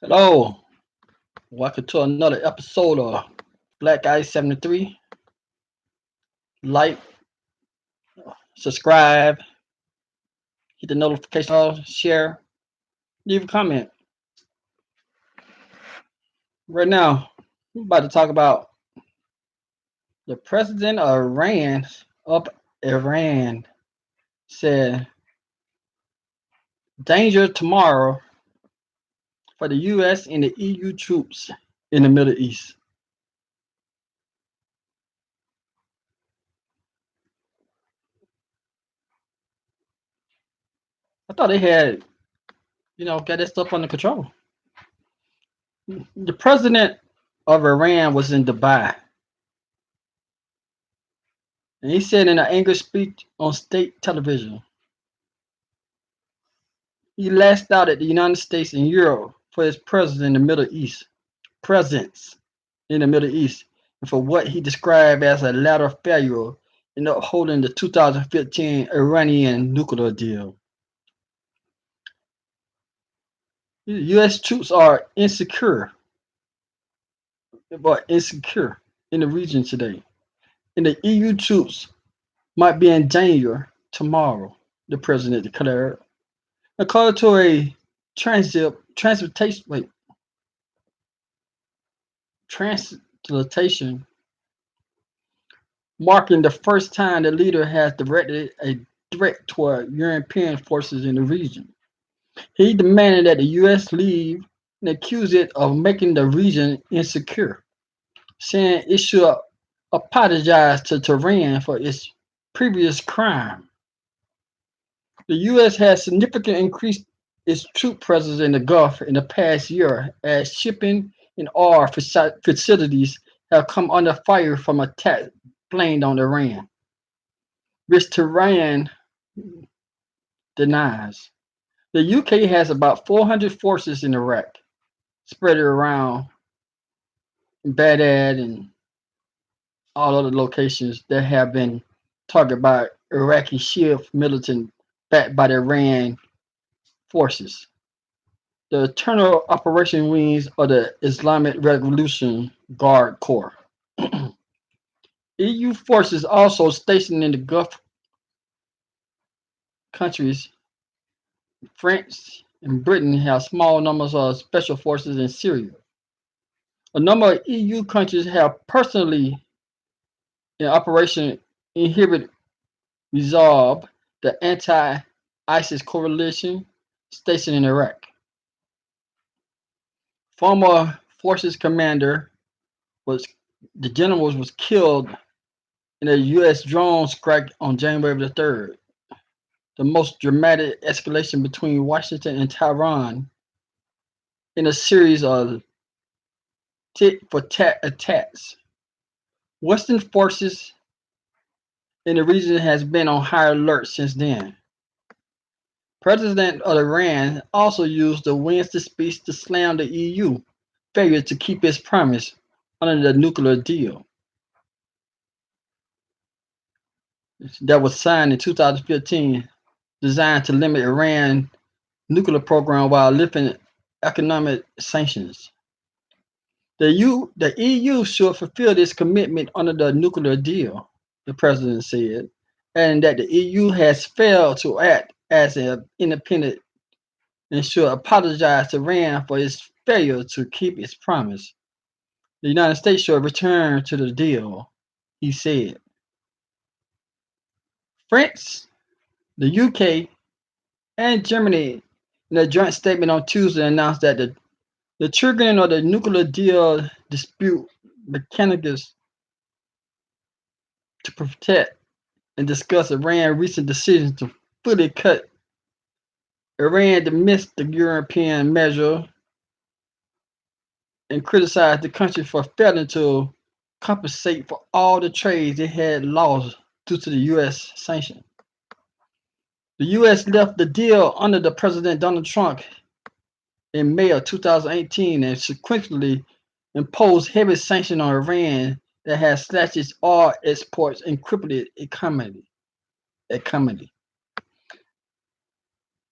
Hello, welcome to another episode of Black Ice 73. Like, subscribe, hit the notification bell, share, leave a comment. Right now, we're about to talk about the president of Iran said danger tomorrow for the US and the EU troops in the Middle East. I thought they had, got that stuff under control. The president of Iran was in Dubai, and he said in an English speech on state television, he lashed out at the United States and Europe for his presence in the Middle East, presence in the Middle East, and for what he described as a latter failure in upholding the 2015 Iranian nuclear deal. U.S. troops are insecure in the region today, and the EU troops might be in danger tomorrow, the president declared. According to a transportation translation, marking the first time the leader has directed a threat toward European forces in the region. He demanded that the U.S. leave and accused it of making the region insecure, saying it should apologize to Tehran for its previous crime. The U.S. has significantly increased its troop presence in the Gulf in the past year as shipping and oil facilities have come under fire from attacks blamed on Iran, which Tehran denies. The UK has about 400 forces in Iraq, spread around Baghdad and all other locations that have been targeted by Iraqi Shia militant backed by the Iran forces. The Internal Operation Wings of the Islamic Revolution Guard Corps. EU forces also stationed in the Gulf countries. France and Britain have small numbers of special forces in Syria. A number of EU countries have personally in Operation Inherent Resolve, the anti-ISIS coalition stationed in Iraq. Former forces commander was the general was killed in a U.S. drone strike on January the 3rd, the most dramatic escalation between Washington and Tehran in a series of tit-for-tat attacks. Western forces in the region has been on high alert since then. President of Iran also used the Wednesday speech to slam the EU failure to keep its promise under the nuclear deal that was signed in 2015, designed to limit Iran's nuclear program while lifting economic sanctions. The EU should fulfill this commitment under the nuclear deal, the president said, and that the EU has failed to act as an independent and should apologize to Iran for its failure to keep its promise. The United States should return to the deal, he said. France, the UK, and Germany, in a joint statement on Tuesday, announced that the triggering of the nuclear deal dispute mechanisms to protect and discuss Iran's recent decision to fully cut Iran dismissed the European measure and criticized the country for failing to compensate for all the trade it had lost due to the U.S. sanction. The U.S. left the deal under the President Donald Trump in May of 2018 and subsequently imposed heavy sanctions on Iran that has slashed its oil exports and crippled its economy.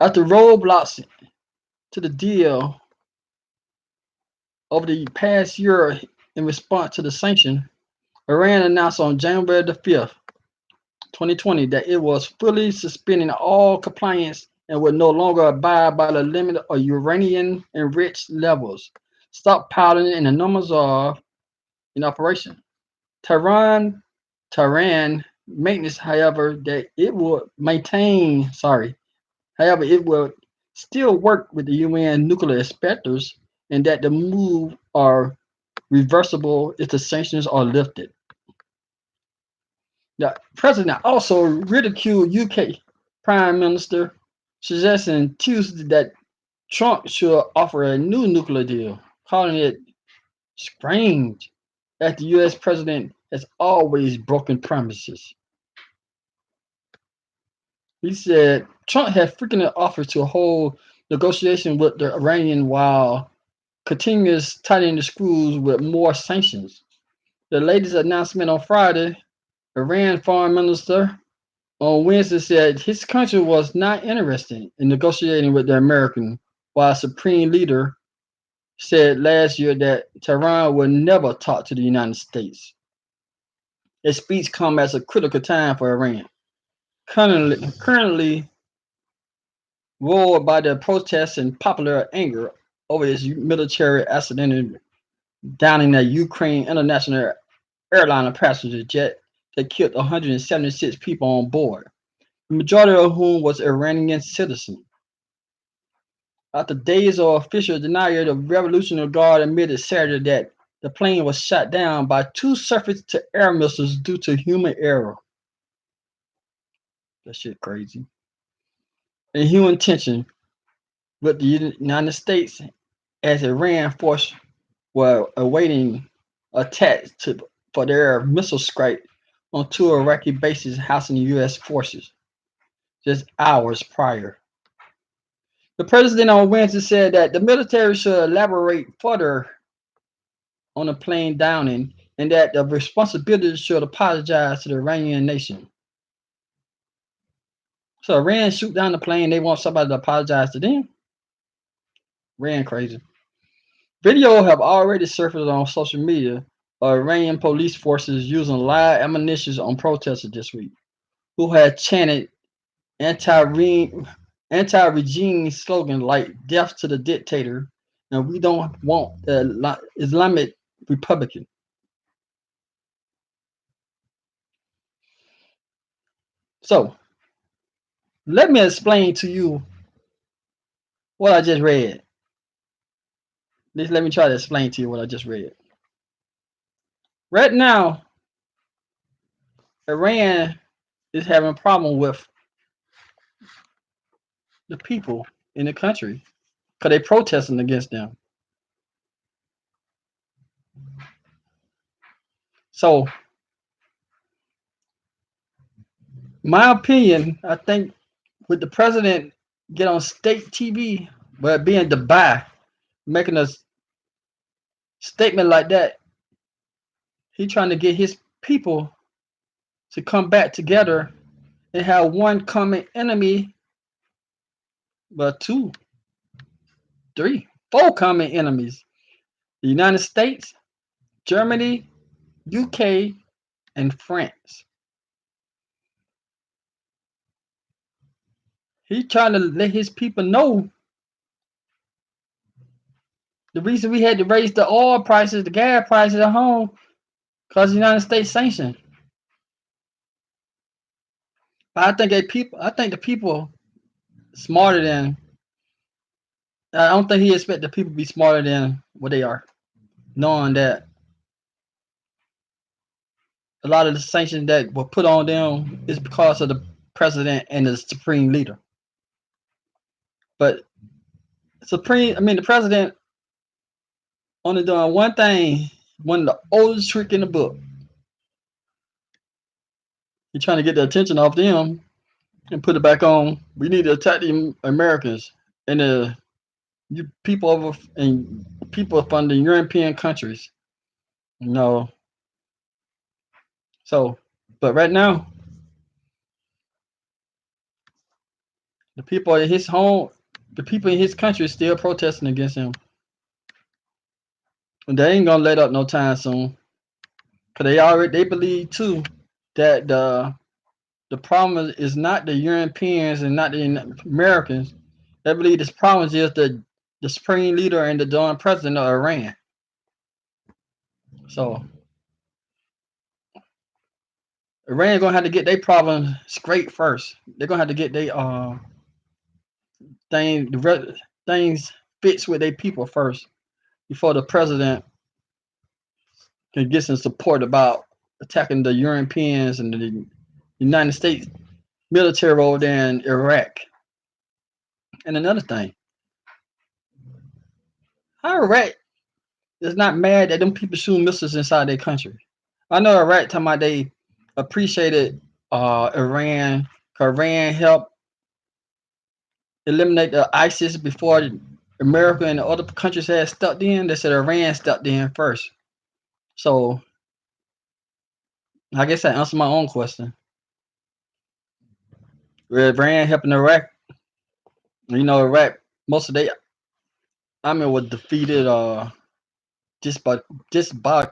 After roadblocks to the deal Over the past year, in response to the sanction, Iran announced on January the 5th, 2020, that it was fully suspending all compliance and would no longer abide by the limit of uranium enriched levels, stockpiling and the numbers are in operation. Tehran Tehran maintenance, however, that it will maintain, however, it will still work with the UN nuclear inspectors and that the move are reversible if the sanctions are lifted. The president also ridiculed UK Prime Minister, suggesting Tuesday that Trump should offer a new nuclear deal, calling it strange that the US president has always broken promises. He said Trump had frequently offered to hold negotiation with the Iranian while continues tightening the screws with more sanctions. The latest announcement on Friday, Iran Foreign Minister on Wednesday said his country was not interested in negotiating with the American, while Supreme Leader said last year that Tehran would never talk to the United States. His speech comes at a critical time for Iran, currently roared by the protests and popular anger over its military accident downing a Ukraine international airliner passenger jet that killed 176 people on board, the majority of whom was Iranian citizens. After days of official denial, the Revolutionary Guard admitted Saturday that the plane was shot down by two surface-to-air missiles due to human error. That shit crazy. And human tension with the United States as Iran forces were awaiting attacks for their missile strike on two Iraqi bases housing U.S. forces just hours prior. The president on Wednesday said that the military should elaborate further on the plane downing and that the responsibility should apologize to the Iranian nation. So Iran shoot down the plane, they want somebody to apologize to them? Iran crazy. Video have already surfaced on social media of Iranian police forces using live ammunition on protesters this week, who had chanted anti-regime slogan like "Death to the dictator" and "We don't want the Islamic Republic." So let me explain to you what I just read. Let me try to explain to you what I just read. Right now, Iran is having a problem with the people in the country because they're protesting against them. So, my opinion, I think with the president get on state TV, but being Dubai, making a statement like that, he trying to get his people to come back together and have one common enemy, but two, three, four common enemies: the United States, Germany, UK, and France. He's trying to let his people know the reason we had to raise the oil prices, the gas prices at home, because the United States sanctioned. But I think the people smarter than. I don't think he expect the people to be smarter than what they are, knowing that a lot of the sanctions that were put on them is because of the president and the supreme leader. But the president only doing one thing, one of the oldest trick in the book. He's trying to get the attention off them and put it back on. We need to attack the Americans and the people from the European countries. You know. So, but right now, the people in his home, the people in his country, are still protesting against him. They ain't gonna let up no time soon. Cause they believe too that the problem is not the Europeans and not the Americans. They believe this problem is the supreme leader and the darn president of Iran. So Iran gonna have to get their problems straight first. They're gonna have to get their things fixed with their people first before the president can get some support about attacking the Europeans and the United States military over there in Iraq. And another thing, how Iraq is not mad that them people shooting missiles inside their country. I know Iraq talking about they appreciated Iran, 'cause Iran helped eliminate the ISIS before America and the other countries had stepped in. They said Iran stepped in first. So I guess I answered my own question. Iran helping Iraq, Iraq, most of they was defeated just by just by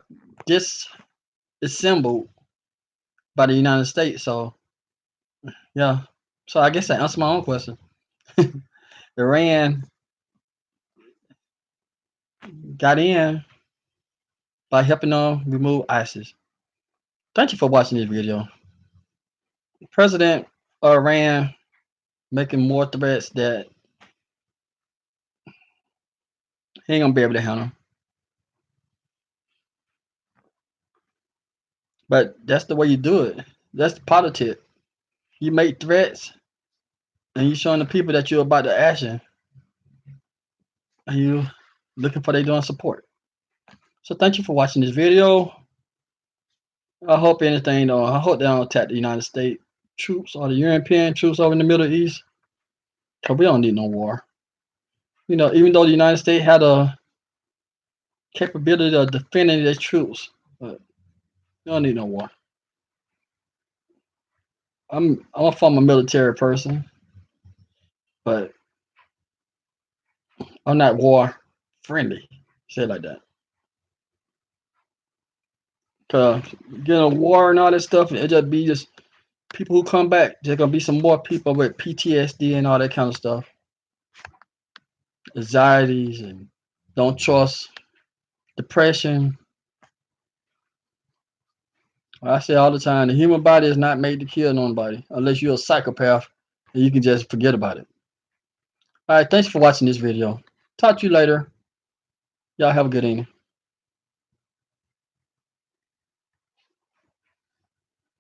disassembled by the United States. So yeah. So I guess I answered my own question. Iran got in by helping them remove ISIS. Thank you for watching this video. President of Iran making more threats that he ain't gonna be able to handle. But that's the way you do it. That's the politics. You make threats and you showing the people that you're about to action and you looking for their doing support. So thank you for watching this video. I hope I hope they don't attack the United States troops or the European troops over in the Middle East. Cause we don't need no war. Even though the United States had a capability of defending their troops, but we don't need no war. I'm a former military person, but I'm not war friendly. Say it like that. Cause a war and all that stuff, it just people who come back. There's gonna be some more people with PTSD and all that kind of stuff, anxieties and don't trust, depression. I say all the time, the human body is not made to kill nobody unless you're a psychopath and you can just forget about it. All right, thanks for watching this video. Talk to you later. Y'all have a good evening.